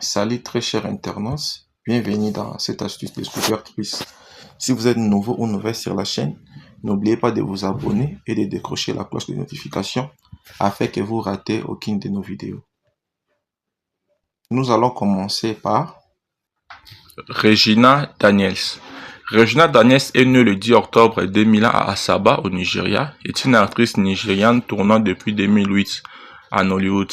Salut très chers internautes, bienvenue dans cette astuce découverte. Si vous êtes nouveau ou nouvelle sur la chaîne, n'oubliez pas de vous abonner et de décrocher la cloche de notification afin que vous ratez aucune de nos vidéos. Nous allons commencer par Regina Daniels. Regina Daniels est née le 10 octobre 2001 à Asaba, au Nigeria, est une actrice nigériane tournant depuis 2008 en Hollywood.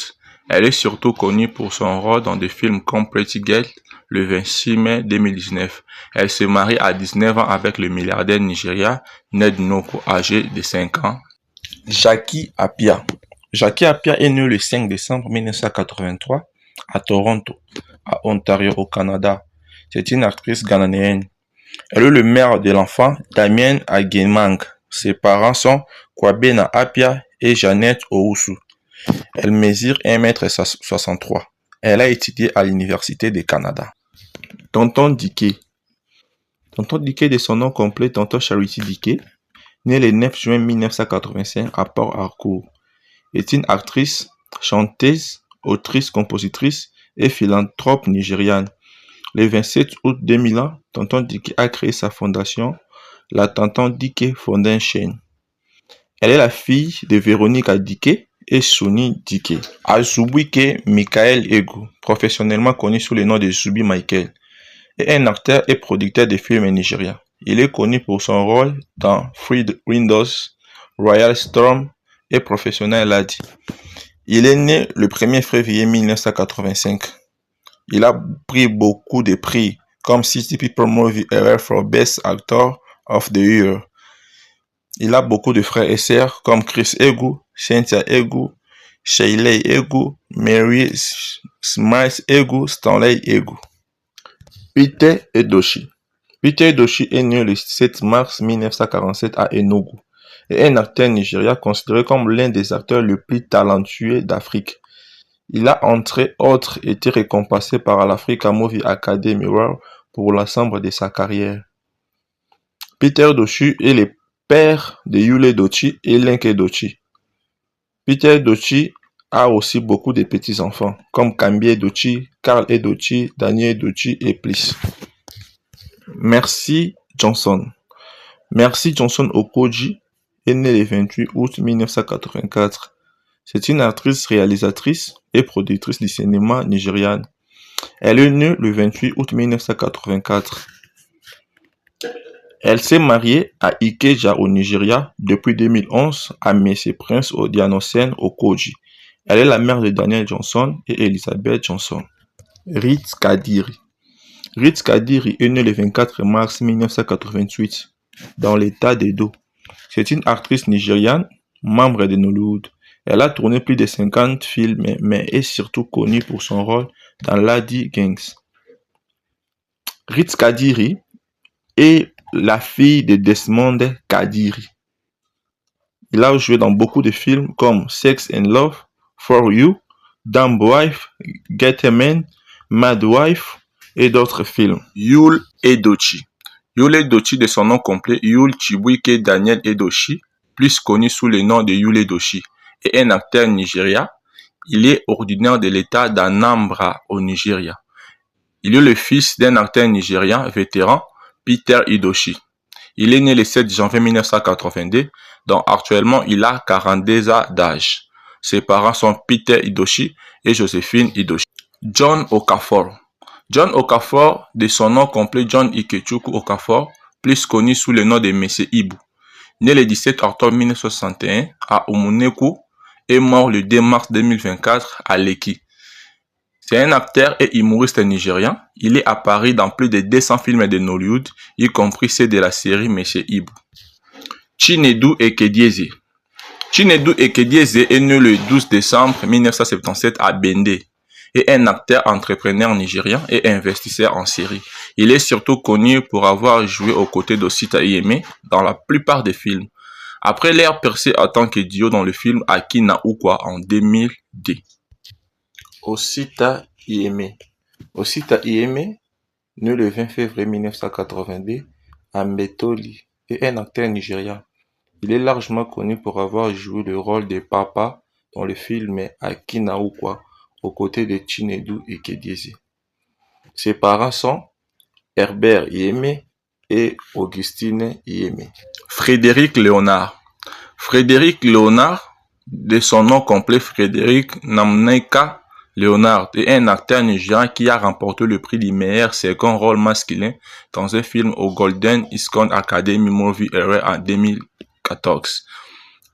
Elle est surtout connue pour son rôle dans des films comme Pretty Girl le 26 mai 2019. Elle se marie à 19 ans avec le milliardaire nigérien Ned Nwoko, âgé de 5 ans. Jackie Appiah. Jackie Appiah est née le 5 décembre 1983 à Toronto, à Ontario, au Canada. C'est une actrice ghanéenne. Elle est le mère de l'enfant Damien Agyemang. Ses parents sont Kwabena Appiah et Jeannette Owusu. Elle mesure 1,63 m. Elle a étudié à l'Université du Canada. Tonton Dike. Tonton Dike, de son nom complet Tonton Charity Dike, né le 9 juin 1985 à Port Harcourt, est une actrice, chanteuse, autrice, compositrice et philanthrope nigériane. Le 27 août 2001, Tonton Dike a créé sa fondation, la Tonton Dike Foundation. Elle est la fille de Véronique Dike et Sonny Dike. Azubuike Michael Egu, professionnellement connu sous le nom de Zubi Michael, est un acteur et producteur de films nigérian. Il est connu pour son rôle dans Free Windows, Royal Storm et Professionnel Lady. Il est né le 1er février 1985. Il a pris beaucoup de prix comme City People Movie Award for Best Actor of the Year. Il a beaucoup de frères et sœurs comme Chris Egu, Cynthia Egu, Shayley Egu, Mary Smiles Egu, Stanley Egu. Peter Edochie. Peter Edochie est né le 7 mars 1947 à Enugu et est un acteur nigérien considéré comme l'un des acteurs les plus talentueux d'Afrique. Il a entre autres été récompensé par l'Africa Movie Academy Award pour l'ensemble de sa carrière. Peter Edochie est le père de Yul Edochie et Link Edochie. Peter Edochie a aussi beaucoup de petits-enfants, comme Kambi Edochie, Carl Edochie, Daniel Edochie et plus. Mercy Johnson. Mercy Johnson Okoji est née le 28 août 1984. C'est une actrice, réalisatrice et productrice du cinéma nigériane. Elle est née le 28 août 1984. Elle s'est mariée à Ikeja au Nigeria depuis 2011 à Messe Prince Odianosen Okoji. Elle est la mère de Daniel Johnson et Elizabeth Johnson. Ritz Kadiri. Ritz Kadiri est née le 24 mars 1988 dans l'état d'Edo. C'est une actrice nigériane, membre de Nollywood. Elle a tourné plus de 50 films, mais est surtout connue pour son rôle dans Lady Gangs. Ritz Kadiri est la fille de Desmond Kadiri. Il a joué dans beaucoup de films comme Sex and Love, For You, Dumb Wife, Get a Man, Mad Wife et d'autres films. Yul Edochie. Yul Edochie, de son nom complet Yul Chibuike Daniel Edochie, plus connu sous le nom de Yul Edochie, est un acteur nigérien. Il est originaire de l'état d'Anambra au Nigeria. Il est le fils d'un acteur nigérien vétéran, Peter Edochie. Il est né le 7 janvier 1982, donc actuellement il a 42 ans d'âge. Ses parents sont Peter Edochie et Josephine Edochie. John Okafor. John Okafor, de son nom complet John Ikechukwu Okafor, plus connu sous le nom de Messe Ibu, né le 17 octobre 1961 à Umuneku et mort le 2 mars 2024 à Lekki. C'est un acteur et humoriste nigérien. Il est apparu dans plus de 200 films de Nollywood, y compris ceux de la série Messe Ibu. Chinedu Ekedieze. Chinedu Ekedieze est né le 12 décembre 1977 à Bende et un acteur, entrepreneur nigérien et investisseur en série. Il est surtout connu pour avoir joué aux côtés d'Osita Iyeme dans la plupart des films. Après l'air percé en tant que duo dans le film Aki na Ukwa en 2002. Osita Iyeme. Osita Iyeme, né le 20 février 1982 à Mbetoli, est un acteur nigérien. Il est largement connu pour avoir joué le rôle de papa dans le film Aki na Ukwa, aux côtés de Chinedu Ekedieze. Ses parents sont Herbert Yémé et Augustine Yémé. Frédéric Léonard. Frédéric Léonard, de son nom complet Frédéric Nnameka Léonard, est un acteur nigérian qui a remporté le prix du meilleur second rôle masculin dans un film au Golden Iskon Academy Movie Award en 2014.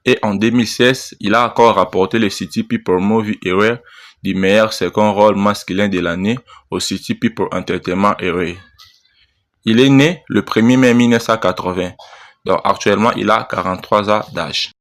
Et en 2016, il a encore rapporté le City People Movie Award du meilleur second rôle masculin de l'année au City People Entertainment Award. Il est né le 1er mai 1980, donc actuellement il a 43 ans d'âge.